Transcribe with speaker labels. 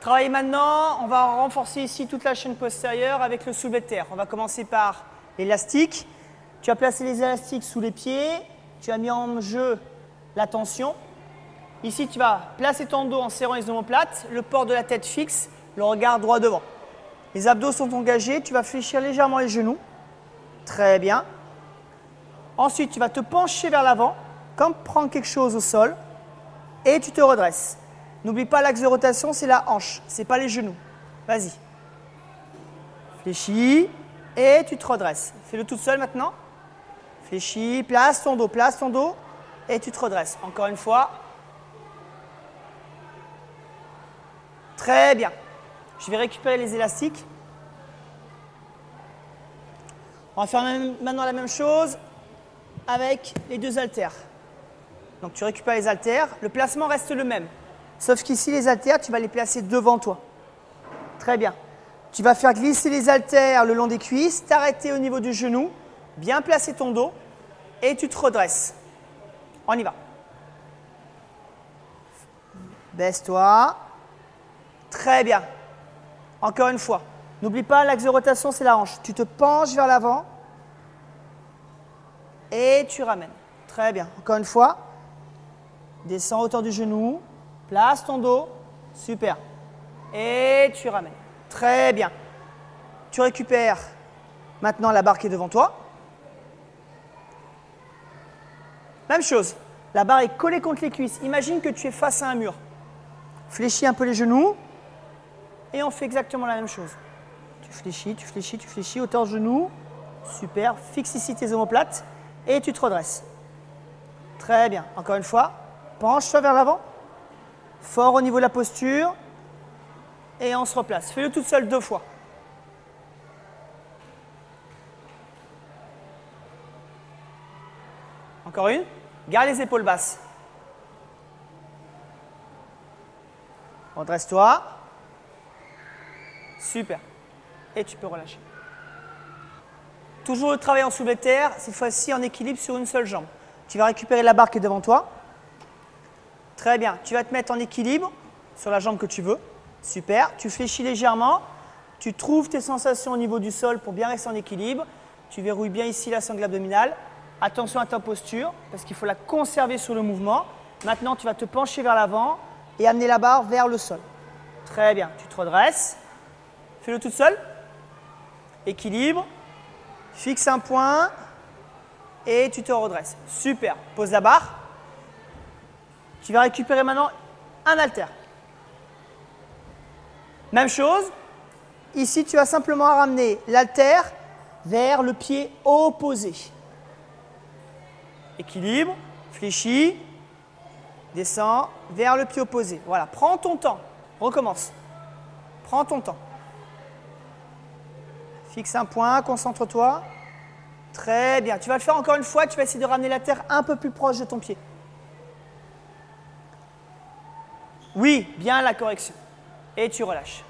Speaker 1: Travaille maintenant, on va renforcer ici toute la chaîne postérieure avec le soulevé de terre. On va commencer par l'élastique. Tu as placé les élastiques sous les pieds, tu as mis en jeu la tension. Ici, tu vas placer ton dos en serrant les omoplates, le port de la tête fixe, le regard droit devant. Les abdos sont engagés, tu vas fléchir légèrement les genoux. Très bien. Ensuite, tu vas te pencher vers l'avant, comme prendre quelque chose au sol, et tu te redresses. N'oublie pas l'axe de rotation, c'est la hanche, ce n'est pas les genoux. Vas-y. Fléchis, et tu te redresses. Fais-le toute seule maintenant. Fléchis, place ton dos, et tu te redresses. Encore une fois. Très bien. Je vais récupérer les élastiques. On va faire maintenant la même chose avec les deux haltères. Donc tu récupères les haltères. Le placement reste le même. Sauf qu'ici, les haltères, tu vas les placer devant toi. Très bien. Tu vas faire glisser les haltères le long des cuisses, t'arrêter au niveau du genou, bien placer ton dos et tu te redresses. On y va. Baisse-toi. Très bien. Encore une fois. N'oublie pas, l'axe de rotation, c'est la hanche. Tu te penches vers l'avant et tu ramènes. Très bien. Encore une fois. Descends à hauteur du genou. Place ton dos. Super. Et tu ramènes. Très bien. Tu récupères maintenant la barre qui est devant toi. Même chose. La barre est collée contre les cuisses. Imagine que tu es face à un mur. Fléchis un peu les genoux. Et on fait exactement la même chose. Tu fléchis, hauteur de genou. Super. Fixe ici tes omoplates. Et tu te redresses. Très bien. Encore une fois. Penche-toi vers l'avant. Fort au niveau de la posture. Et on se replace. Fais-le toute seule 2 fois. Encore une. Garde les épaules basses. Redresse-toi. Super. Et tu peux relâcher. Toujours le travail en soulevé de terre, cette fois-ci en équilibre sur une seule jambe. Tu vas récupérer la barre qui est devant toi. Très bien. Tu vas te mettre en équilibre sur la jambe que tu veux. Super. Tu fléchis légèrement. Tu trouves tes sensations au niveau du sol pour bien rester en équilibre. Tu verrouilles bien ici la sangle abdominale. Attention à ta posture parce qu'il faut la conserver sur le mouvement. Maintenant, tu vas te pencher vers l'avant et amener la barre vers le sol. Très bien. Tu te redresses. Fais-le toute seule. Équilibre. Fixe un point et tu te redresses. Super. Pose la barre. Tu vas récupérer maintenant un haltère. Même chose. Ici, tu vas simplement ramener l'haltère vers le pied opposé. Équilibre. Fléchis. Descends vers le pied opposé. Voilà. Prends ton temps. Recommence. Prends ton temps. Fixe un point, concentre-toi. Très bien. Tu vas le faire encore une fois. Tu vas essayer de ramener la terre un peu plus proche de ton pied. Oui, bien la correction. Et tu relâches.